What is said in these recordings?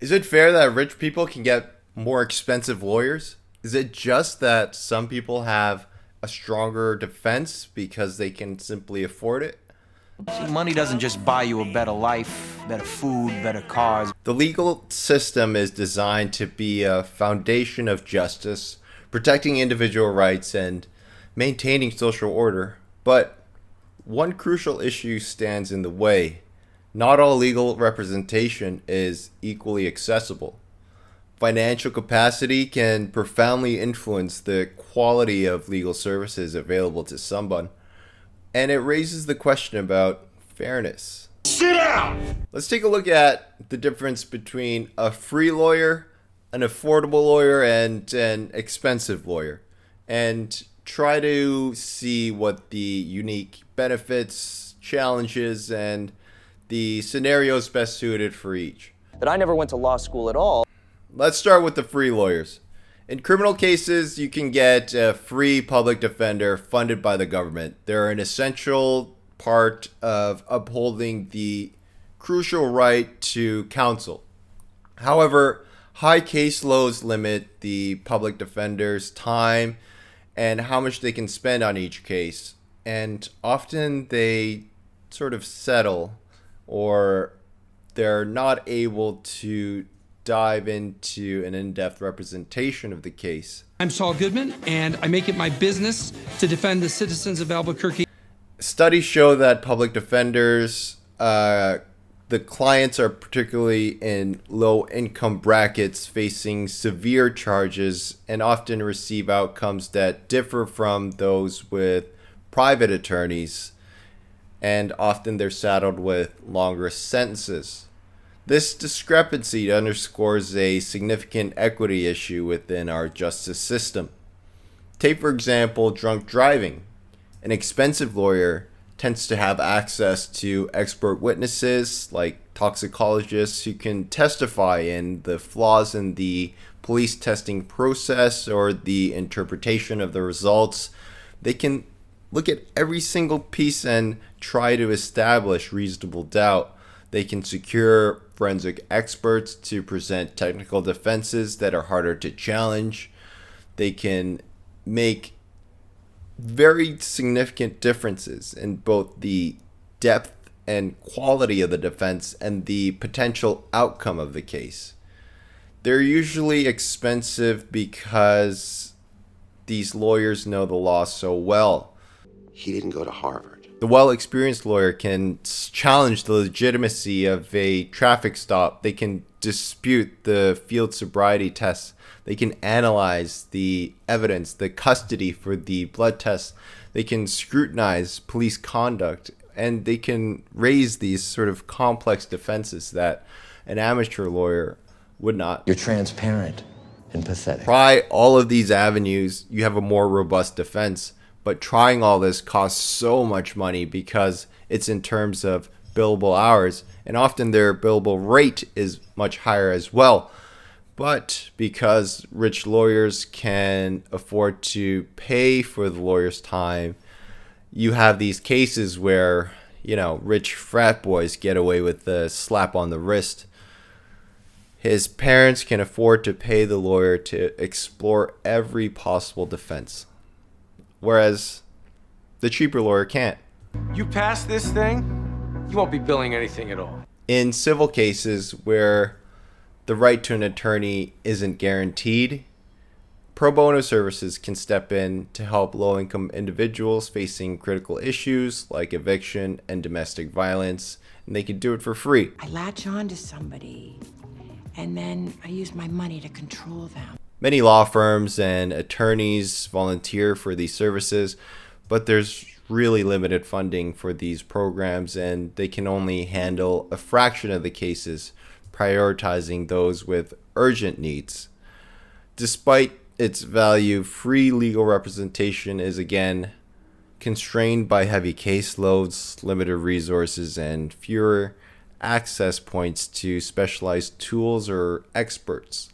Is it fair that rich people can get more expensive lawyers? Is it just that some people have a stronger defense because they can simply afford it? See, money doesn't just buy you a better life, better food, better cars. The legal system is designed to be a foundation of justice, protecting individual rights and maintaining social order. But one crucial issue stands in the way. Not all legal representation is equally accessible. Financial capacity can profoundly influence the quality of legal services available to someone, and it raises the question about fairness. Sit down! Let's take a look at the difference between a free lawyer, an affordable lawyer, and an expensive lawyer, and try to see what the unique benefits, challenges, and the scenarios best suited for each. That I never went to law school at all. Let's start with the free lawyers. In criminal cases, you can get a free public defender funded by the government. They're an essential part of upholding the crucial right to counsel. However, high caseloads limit the public defender's time and how much they can spend on each case. And often they sort of settle, or they're not able to dive into an in-depth representation of the case. I'm Saul Goodman, and I make it my business to defend the citizens of Albuquerque. Studies show that public defenders, the clients are particularly in low-income brackets facing severe charges and often receive outcomes that differ from those with private attorneys, and often they're saddled with longer sentences. This discrepancy underscores a significant equity issue within our justice system. Take, for example, drunk driving. An expensive lawyer tends to have access to expert witnesses like toxicologists who can testify in the flaws in the police testing process or the interpretation of the results. They can look at every single piece and try to establish reasonable doubt. They can secure forensic experts to present technical defenses that are harder to challenge. They can make very significant differences in both the depth and quality of the defense and the potential outcome of the case. They're usually expensive because these lawyers know the law so well. He didn't go to Harvard. The well-experienced lawyer can challenge the legitimacy of a traffic stop. They can dispute the field sobriety tests. They can analyze the evidence, the custody for the blood tests. They can scrutinize police conduct, and they can raise these sort of complex defenses that an amateur lawyer would not. You're transparent and pathetic. Try all of these avenues, you have a more robust defense. But trying all this costs so much money because it's in terms of billable hours, and often their billable rate is much higher as well. But because rich lawyers can afford to pay for the lawyer's time, you have these cases where, rich frat boys get away with the slap on the wrist. His parents can afford to pay the lawyer to explore every possible defense, whereas the cheaper lawyer can't. You pass this thing, you won't be billing anything at all. In civil cases where the right to an attorney isn't guaranteed, pro bono services can step in to help low-income individuals facing critical issues like eviction and domestic violence, and they can do it for free. I latch on to somebody, and then I use my money to control them. Many law firms and attorneys volunteer for these services, but there's really limited funding for these programs, and they can only handle a fraction of the cases, prioritizing those with urgent needs. Despite its value, free legal representation is again constrained by heavy caseloads, limited resources, and fewer access points to specialized tools or experts.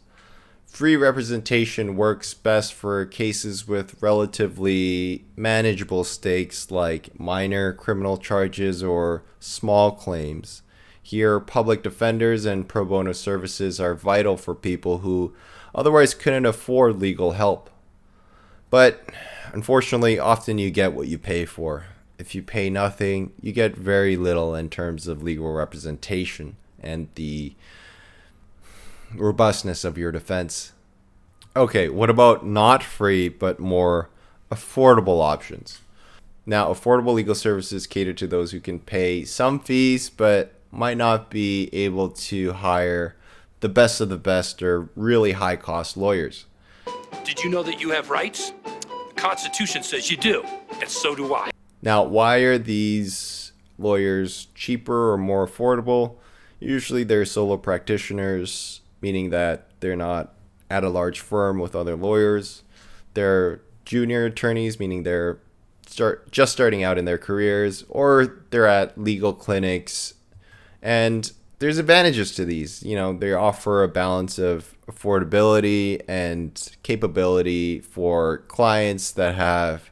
Free representation works best for cases with relatively manageable stakes like minor criminal charges or small claims. Here, public defenders and pro bono services are vital for people who otherwise couldn't afford legal help. But unfortunately, often you get what you pay for. If you pay nothing, you get very little in terms of legal representation and the robustness of your defense. Okay, what about not free but more affordable options? Now, affordable legal services cater to those who can pay some fees but might not be able to hire the best of the best or really high cost lawyers. Did you know that you have rights? The Constitution says you do, and so do I. Now, why are these lawyers cheaper or more affordable? Usually they're solo practitioners, meaning that they're not at a large firm with other lawyers. They're junior attorneys, meaning they're just starting out in their careers, or they're at legal clinics. And there's advantages to these. You know, they offer a balance of affordability and capability for clients that have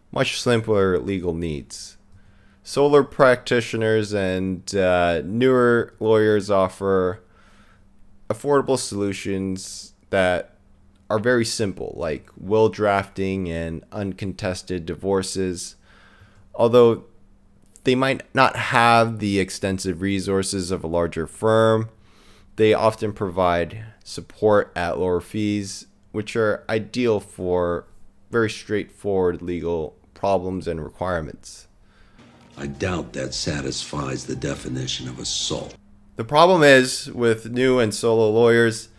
much simpler legal needs. Solo practitioners and newer lawyers offer affordable solutions that are very simple, like will drafting and uncontested divorces. Although they might not have the extensive resources of a larger firm, they often provide support at lower fees, which are ideal for very straightforward legal problems and requirements. I doubt that satisfies the definition of assault. The problem is, with new and solo lawyers,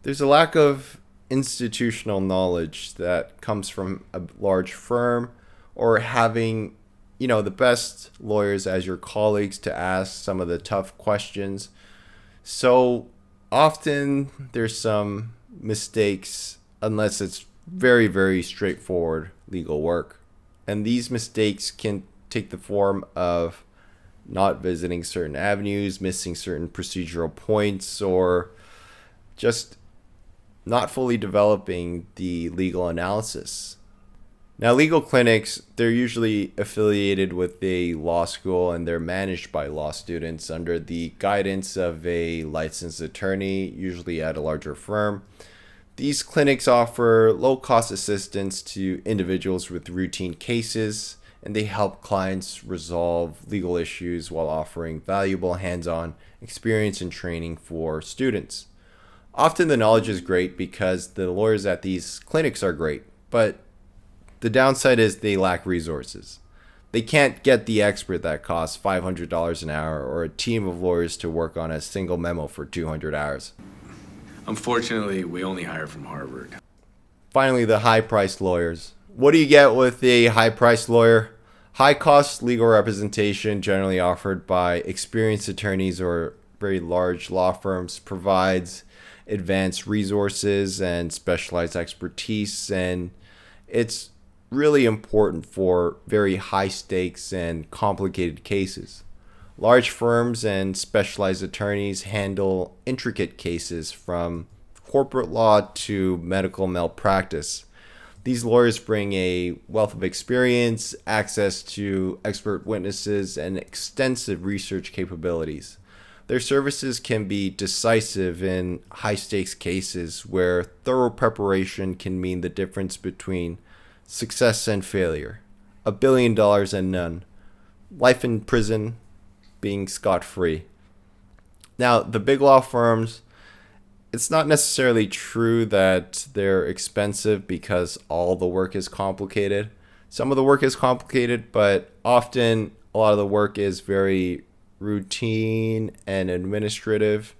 there's a lack of institutional knowledge that comes from a large firm, or having the best lawyers as your colleagues to ask some of the tough questions. So often there's some mistakes unless it's very, very straightforward legal work. And these mistakes can take the form of not visiting certain avenues, missing certain procedural points, or just not fully developing the legal analysis. Now, legal clinics, they're usually affiliated with a law school and they're managed by law students under the guidance of a licensed attorney, usually at a larger firm. These clinics offer low-cost assistance to individuals with routine cases, and they help clients resolve legal issues while offering valuable hands-on experience and training for students. Often the knowledge is great because the lawyers at these clinics are great, but the downside is they lack resources. They can't get the expert that costs $500 an hour or a team of lawyers to work on a single memo for 200 hours. Unfortunately, we only hire from Harvard. Finally, the high-priced lawyers. What do you get with a high-priced lawyer? High-cost legal representation, generally offered by experienced attorneys or very large law firms, provides advanced resources and specialized expertise, and it's really important for very high stakes and complicated cases. Large firms and specialized attorneys handle intricate cases from corporate law to medical malpractice. These lawyers bring a wealth of experience, access to expert witnesses, and extensive research capabilities. Their services can be decisive in high stakes cases where thorough preparation can mean the difference between success and failure, $1 billion and none, life in prison, being scot-free. Now, the big law firms, it's not necessarily true that they're expensive because all the work is complicated. Some of the work is complicated, but often a lot of the work is very routine and administrative,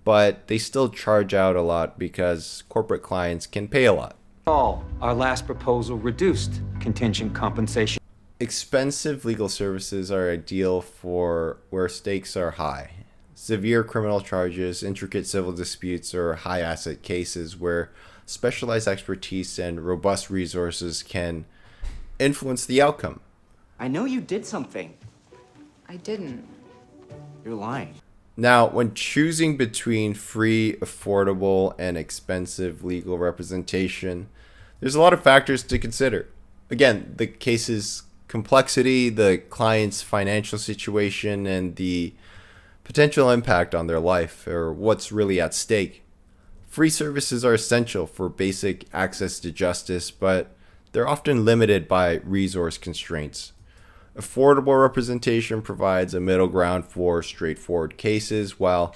but they still charge out a lot because corporate clients can pay a lot. Our last proposal reduced contingent compensation. Expensive legal services are ideal for where stakes are high. Severe criminal charges, intricate civil disputes, or high asset cases where specialized expertise and robust resources can influence the outcome. I know you did something. I didn't. You're lying. Now, when choosing between free, affordable, and expensive legal representation, there's a lot of factors to consider. Again, the case's complexity, the client's financial situation, and the potential impact on their life, or what's really at stake. Free services are essential for basic access to justice, but they're often limited by resource constraints. Affordable representation provides a middle ground for straightforward cases, while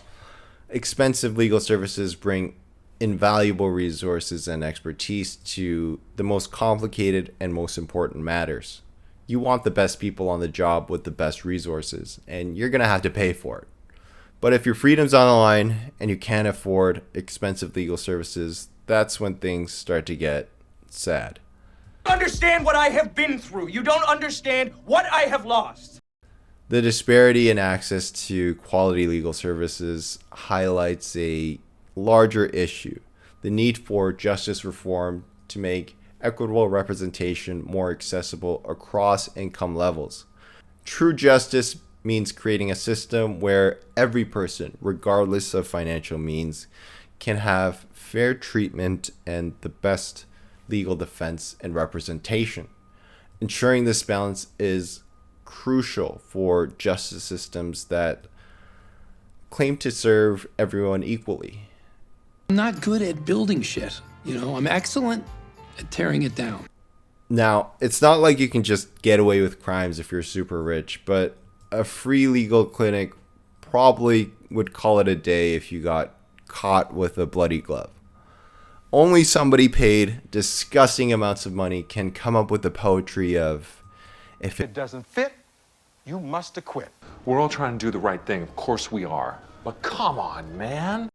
expensive legal services bring invaluable resources and expertise to the most complicated and most important matters. You want the best people on the job with the best resources, and you're going to have to pay for it. But if your freedom's on the line and you can't afford expensive legal services, that's when things start to get sad. Understand what I have been through. You don't understand what I have lost. The disparity in access to quality legal services highlights a larger issue: the need for justice reform to make equitable representation more accessible across income levels. True justice means creating a system where every person, regardless of financial means, can have fair treatment and the best legal defense and representation. Ensuring this balance is crucial for justice systems that claim to serve everyone equally. I'm not good at building shit. I'm excellent at tearing it down. Now, it's not like you can just get away with crimes if you're super rich, but a free legal clinic probably would call it a day if you got caught with a bloody glove. Only somebody paid disgusting amounts of money can come up with the poetry of, if it doesn't fit, you must acquit. We're all trying to do the right thing. Of course we are. But come on, man.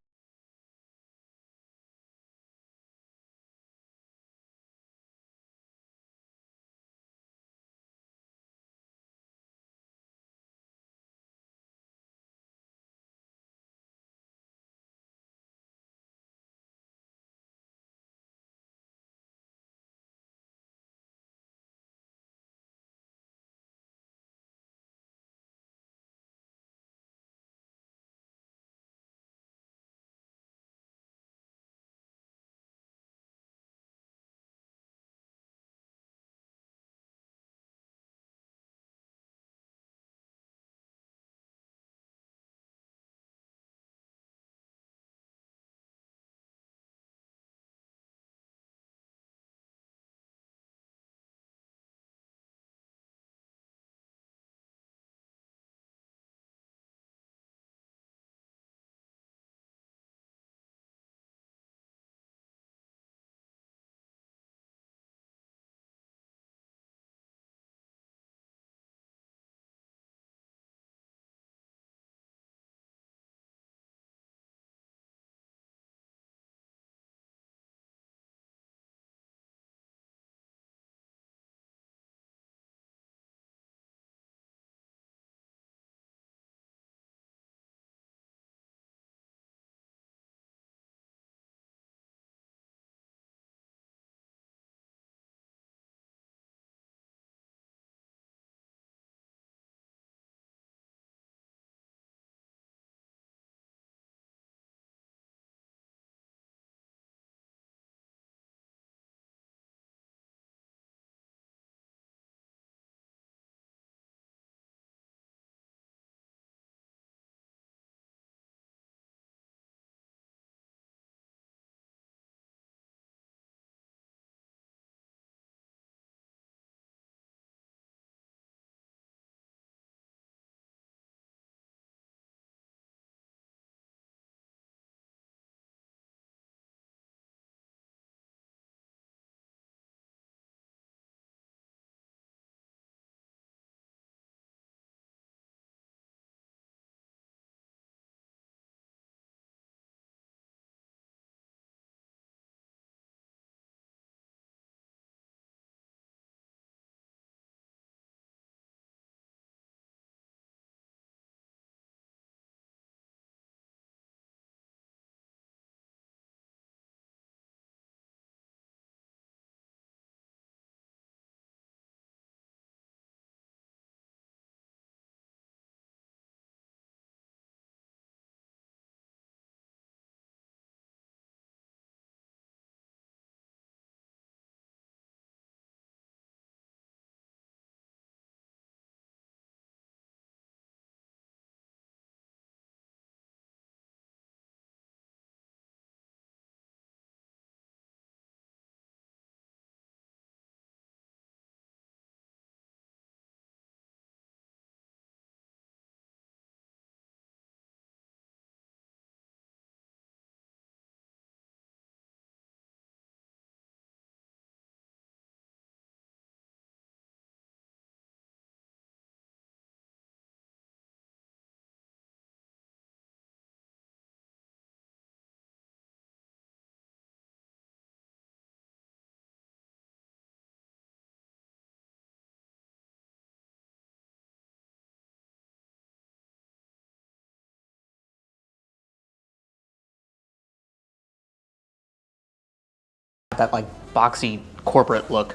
that like boxy corporate look.